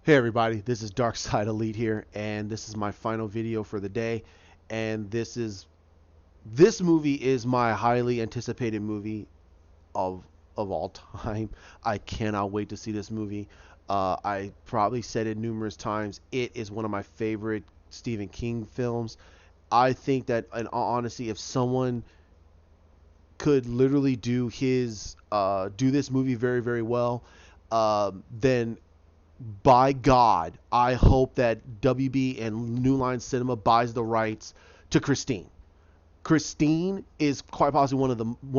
Hey everybody, this is Dark Side Elite here, and this is my final video for the day. And this movie is my highly anticipated movie of all time. I cannot wait to see this movie. I probably said it numerous times. It is one of my favorite Stephen King films. I think that, in all honesty, if someone could literally do this movie very, very well, then by God, I hope that WB and New Line Cinema buys the rights to Christine. Christine is quite possibly one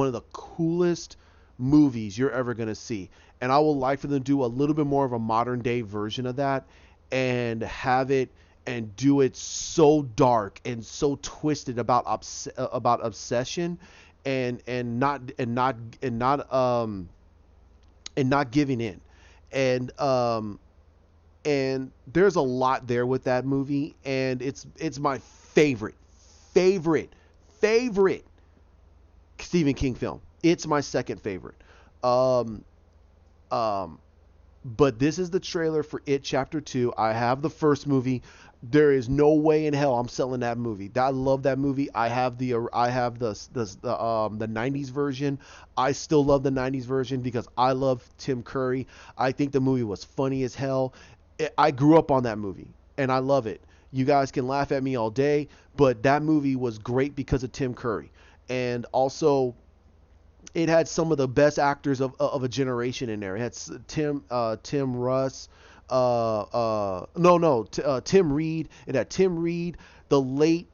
of the coolest movies you're ever gonna see, and I would like for them to do a little bit more of a modern day version of that, and have it and do it so dark and so twisted about obsession, and not giving in, and there's a lot there with that movie, and it's my favorite Stephen King film. It's my second favorite. But this is the trailer for It Chapter 2. I have the first movie. There is no way in hell I'm selling that movie. I love that movie. I have the 90s version. I still love the 90s version because I love Tim Curry. I think the movie was funny as hell. I grew up on that movie and I love it. You guys can laugh at me all day, but that movie was great because of Tim Curry. And also, it had some of the best actors of a generation in there. It had Tim Russ, Tim Reed. It had Tim Reed, the late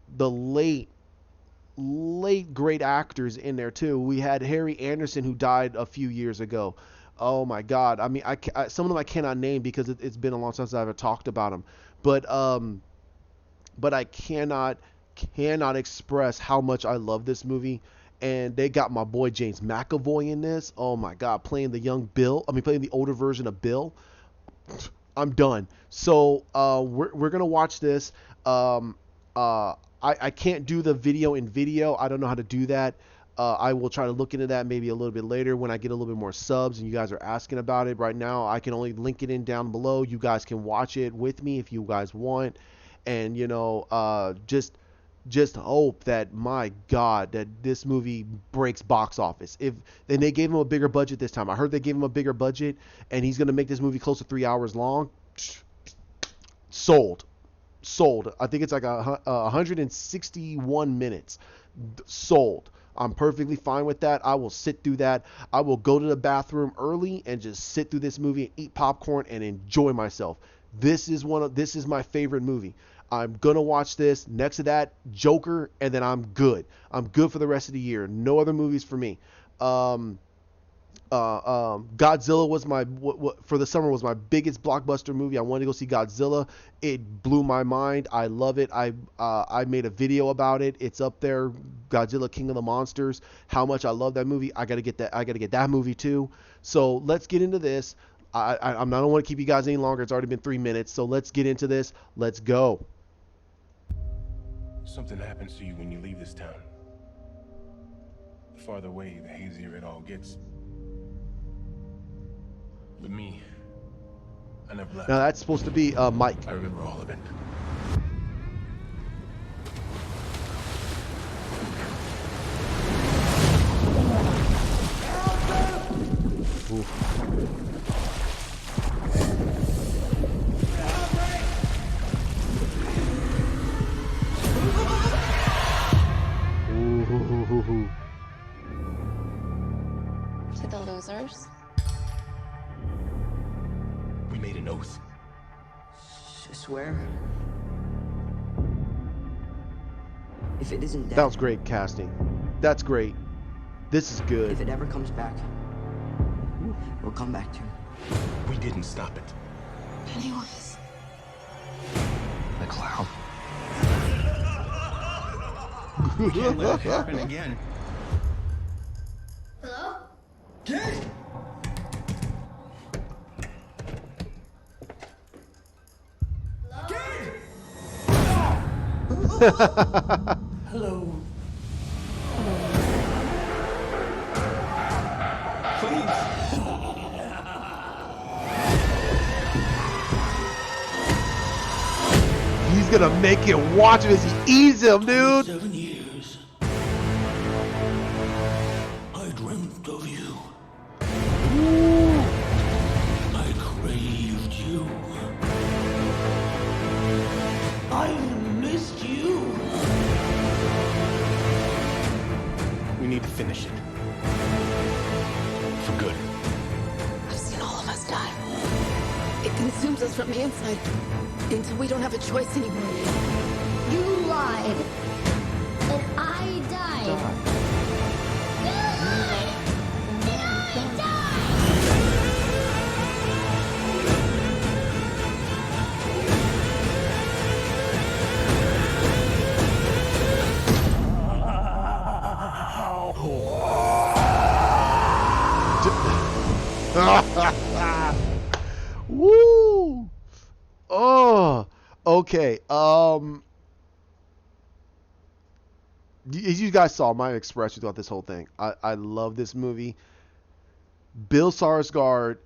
great actors in there too. We had Harry Anderson, who died a few years ago. Oh my God! I mean, some of them I cannot name because it's been a long time since I've ever talked about them. But I cannot express how much I love this movie. And they got my boy James McAvoy in this. Oh my God, playing the older version of Bill. I'm done. So we're gonna watch this. I can't do the video in video. I don't know how to do that. I will try to look into that maybe a little bit later when I get a little bit more subs and you guys are asking about it. Right now, I can only link it in down below. You guys can watch it with me if you guys want. And just hope that, my God, that this movie breaks box office. Then they gave him a bigger budget this time. I heard they gave him a bigger budget, and he's gonna make this movie close to 3 hours long. Sold. I think it's like 161 minutes. Sold. I'm perfectly fine with that. I will sit through that. I will go to the bathroom early and just sit through this movie and eat popcorn and enjoy myself. This is my favorite movie. I'm gonna watch this. Next to that, Joker, and then I'm good. I'm good for the rest of the year. No other movies for me. Godzilla was for the summer was my biggest blockbuster movie. I wanted to go see Godzilla. It blew my mind. I love it. I made a video about it. It's up there. Godzilla King of the Monsters. How much I love that movie. I gotta get that movie too. So let's get into this. I don't want to keep you guys any longer. It's already been 3 minutes. So let's get into this. Let's go. Something happens to you when you leave this town. The farther away, the hazier it all gets. With me, I never left. Now that's supposed to be Mike. I remember all of it. Oof. Ooh. To the losers. We made an oath. Swear? If it isn't dead, That was great casting. That's great. This is good. if it ever comes back, we'll come back to it. We didn't stop it. Pennywise. The clown. We can't let it happen again. Hello? Kid! Hello. Please. He's gonna make you watch him as he eats him, dude. 7 years. I dreamt of you. I craved you. I missed you. We need to finish it. For good. I've seen all of us die. It consumes us from the inside until we don't have a choice anymore. You lied. And I died. You lied. And I died. Woo! Oh, okay. As you guys saw my expression throughout this whole thing, I love this movie. Bill Skarsgard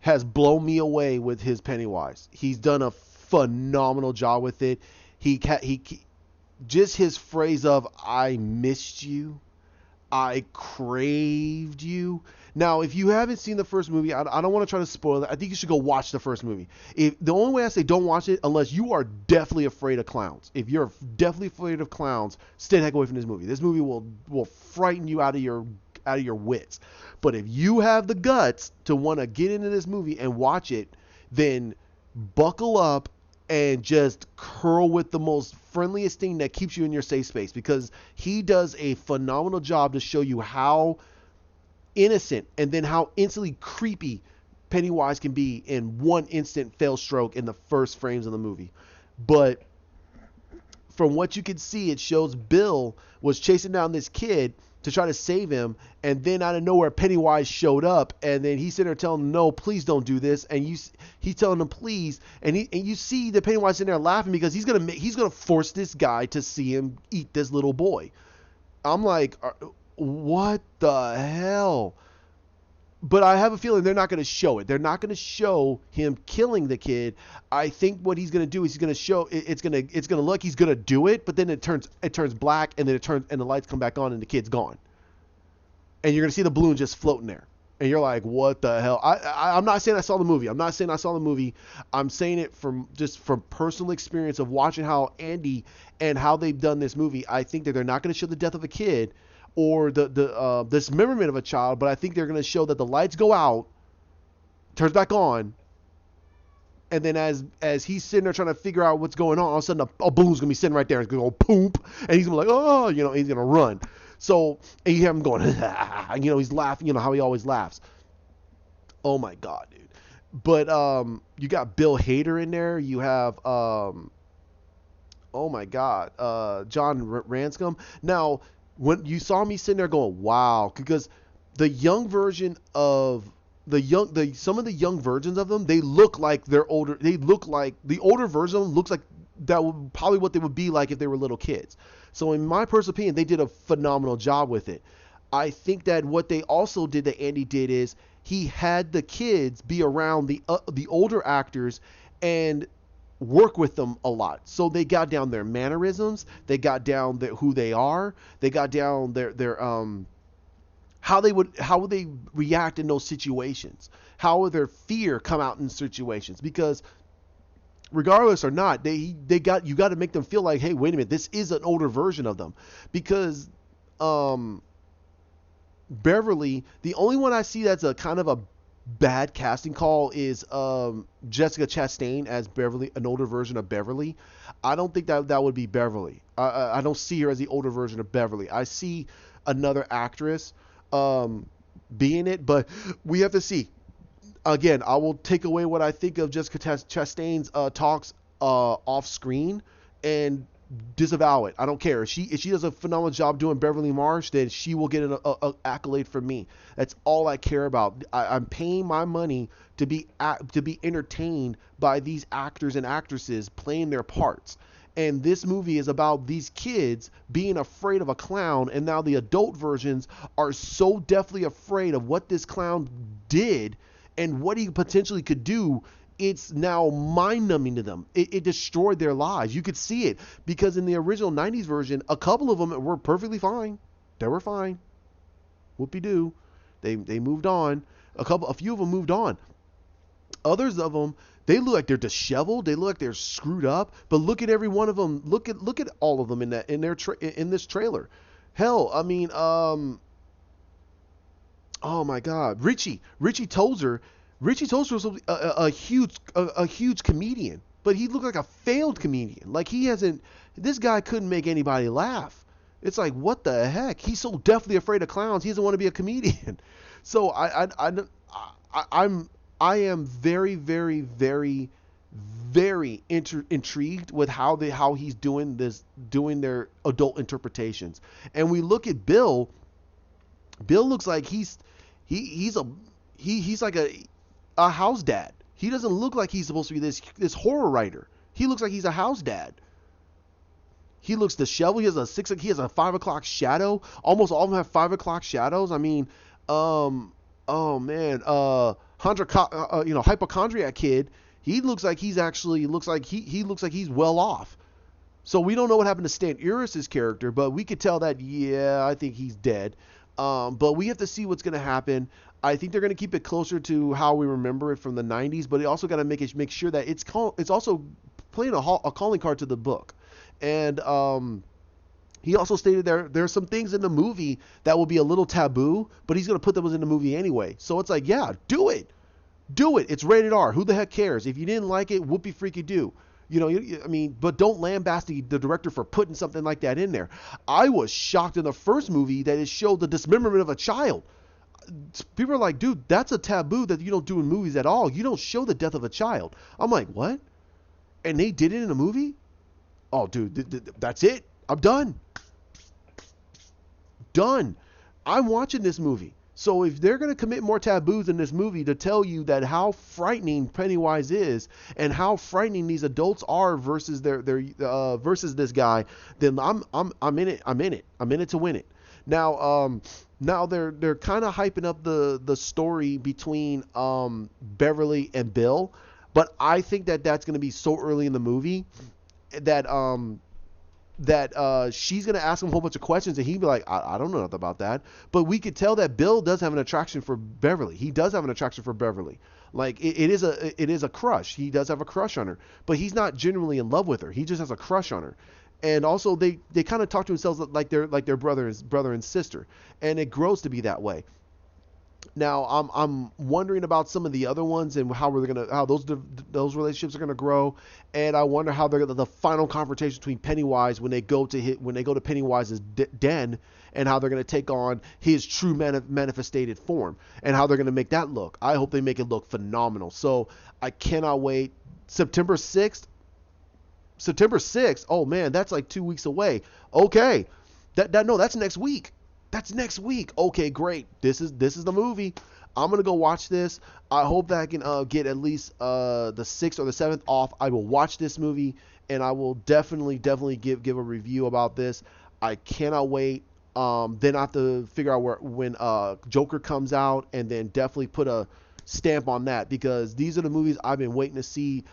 has blown me away with his Pennywise. He's done a phenomenal job with it. He just his phrase of "I missed you." I craved you. Now, if you haven't seen the first movie, I don't want to try to spoil it. I think you should go watch the first movie. If the only way I say don't watch it, unless you are definitely afraid of clowns. If you're definitely afraid of clowns, stay the heck away from this movie. This movie will frighten you out of your wits. But if you have the guts to want to get into this movie and watch it, then buckle up and just curl with the most friendliest thing that keeps you in your safe space, because he does a phenomenal job to show you how innocent and then how instantly creepy Pennywise can be in one instant fail stroke in the first frames of the movie. But from what you can see, it shows Bill was chasing down this kid to try to save him, and then out of nowhere Pennywise showed up, and then he's sitting there telling him, no, please don't do this, and he's telling him please, and you see the Pennywise in there laughing because he's gonna force this guy to see him eat this little boy. I'm like, what the hell? But I have a feeling they're not going to show it. They're not going to show him killing the kid. I think what he's going to do is he's going to show it's going to look, he's going to do it, but then it turns black, and then the lights come back on and the kid's gone. And you're going to see the balloon just floating there. And you're like, what the hell? I'm not saying I saw the movie. I'm saying it from personal experience of watching how Andy and how they've done this movie. I think that they're not going to show the death of a kid or the dismemberment of a child, but I think they're going to show that the lights go out, turns back on, and then as he's sitting there trying to figure out what's going on, all of a sudden a balloon's going to be sitting right there. It's going to go poop, and he's going to be like, oh, he's going to run. So, and you hear him going, he's laughing, how he always laughs. Oh my God, dude. But you got Bill Hader in there. You have, oh my God, John Ranscombe. Now, when you saw me sitting there going, wow, because the young version of some of the young versions of them, they look like they're older. They look like the older version of them looks like that would probably what they would be like if they were little kids. So in my personal opinion, they did a phenomenal job with it. I think that what they also did, that Andy did, is he had the kids be around the older actors and work with them a lot. So they got down their mannerisms, they got down who they are, they got down their how would they react in those situations, how would their fear come out in situations, because regardless or not, you got to make them feel like, hey, wait a minute, this is an older version of them. Because Beverly, the only one I see that's a kind of a bad casting call is Jessica Chastain as Beverly, an older version of Beverly. I don't think that would be Beverly. I don't see her as the older version of Beverly. I see another actress being it, but we have to see. Again, I will take away what I think of Jessica Chastain's talks off screen and disavow it. I don't care. If she does a phenomenal job doing Beverly Marsh, then she will get an accolade from me. That's all I care about. I'm paying my money to be entertained by these actors and actresses playing their parts. And this movie is about these kids being afraid of a clown, and now the adult versions are so deathly afraid of what this clown did and what he potentially could do it's now mind-numbing to them. It destroyed their lives. You could see it because in the original 90s version, a couple of them were perfectly fine. They were fine. Whoopie-doo. They moved on. A few of them moved on. Others of them, they look like they're disheveled. They look like they're screwed up. But look at every one of them. Look at all of them in this trailer. Hell, I mean, oh my God, Richie Tozer. Richie Tozer was a huge comedian, but he looked like a failed comedian. Like this guy couldn't make anybody laugh. It's like, what the heck? He's so deathly afraid of clowns. He doesn't want to be a comedian. So I am very, very, very, very intrigued with how he's doing their adult interpretations. And we look at Bill. Bill looks like he's like a house dad. He doesn't look like he's supposed to be this horror writer. He looks like he's a house dad. He looks disheveled. He has a 5 o'clock shadow. Almost all of them have 5 o'clock shadows. I mean, oh man, hypochondriac kid. He looks like he's well off. So we don't know what happened to Stan Uris's character, but we could tell that, yeah, I think he's dead. But we have to see what's going to happen. I think they're going to keep it closer to how we remember it from the 90s, but they also got to make sure that it's also playing a calling card to the book. And he also stated there's some things in the movie that will be a little taboo, but he's going to put those in the movie anyway. So it's like, yeah, do it. It's rated R. Who the heck cares? If you didn't like it, whoopie freaky do. But don't lambaste the director for putting something like that in there. I was shocked in the first movie that it showed the dismemberment of a child. People are like, dude, that's a taboo that you don't do in movies at all. You don't show the death of a child. I'm like, what? And they did it in a movie? Oh, dude, that's it. I'm done. I'm watching this movie. So if they're going to commit more taboos in this movie to tell you that how frightening Pennywise is and how frightening these adults are versus versus this guy, then I'm in it. I'm in it to win it. Now they're kind of hyping up the story between Beverly and Bill, but I think that's going to be so early in the movie that she's going to ask him a whole bunch of questions and he'd be like, I don't know nothing about that. But we could tell that Bill does have an attraction for Beverly. He does have an attraction for Beverly. Like it is a crush. He does have a crush on her, but he's not genuinely in love with her. He just has a crush on her. And also they kind of talk to themselves like they're brother and sister. And it grows to be that way. Now I'm wondering about some of the other ones and how those relationships are gonna grow, and I wonder how the final confrontation between Pennywise when they go to Pennywise's den, and how they're gonna take on his true manifested form, and how they're gonna make that look. I hope they make it look phenomenal. So I cannot wait. September 6th. Oh man, that's like 2 weeks away. Okay, that's next week. That's next week. Okay, great. This is the movie. I'm gonna go watch this. I hope that I can get at least the 6th or the 7th off. I will watch this movie and I will definitely give a review about this. I cannot wait. Then I have to figure out when Joker comes out, and then definitely put a stamp on that, because these are the movies I've been waiting to see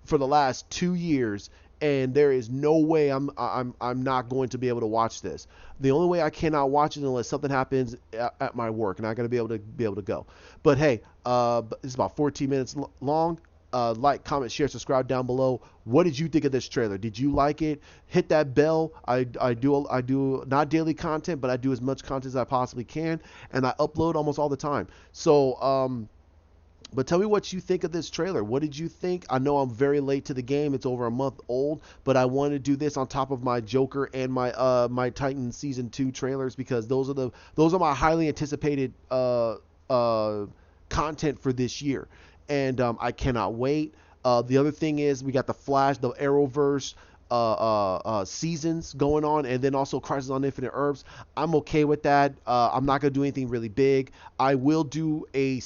for the last 2 years. And there is no way I'm not going to be able to watch this. The only way I cannot watch it unless something happens at my work, and I'm gonna be able to go. But hey, it's about 14 minutes long. Like, comment, share, subscribe down below. What did you think of this trailer? Did you like it? Hit that bell. I do not daily content, but I do as much content as I possibly can, and I upload almost all the time. So but tell me what you think of this trailer. What did you think? I know I'm very late to the game. It's over a month old, but I want to do this on top of my Joker and my Titan season 2 trailers, because those are my highly anticipated content for this year, and I cannot wait. The other thing is we got the Flash, the Arrowverse seasons going on, and then also Crisis on Infinite Earths. I'm okay with that. I'm not gonna do anything really big. I will do a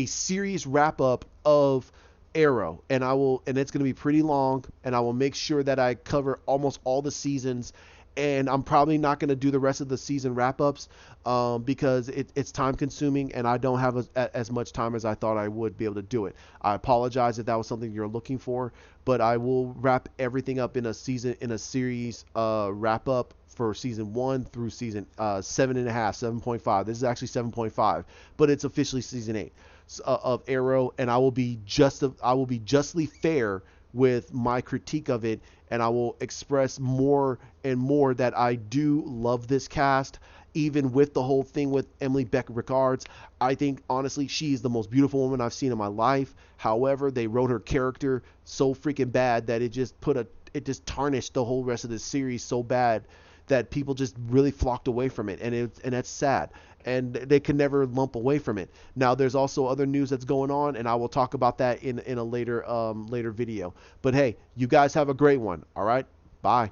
series wrap up of Arrow, and it's going to be pretty long, and I will make sure that I cover almost all the seasons, and I'm probably not going to do the rest of the season wrap-ups because it's time consuming, and I don't have as much time as I thought I would be able to do it. I apologize if that was something you're looking for, but I will wrap everything up in a series wrap-up for season 1 through season 7.5, 7.5. This is actually 7.5, but it's officially season 8 of Arrow, and I will be justly fair with my critique of it, and I will express more and more that I do love this cast, even with the whole thing with Emily Beck Rickards. I think honestly she is the most beautiful woman I've seen in my life. However, they wrote her character so freaking bad that it just tarnished the whole rest of the series so bad that people just really flocked away from it, and that's sad, and they can never lump away from it. Now there's also other news that's going on, and I will talk about that in a later video. But hey, you guys have a great one. All right, bye.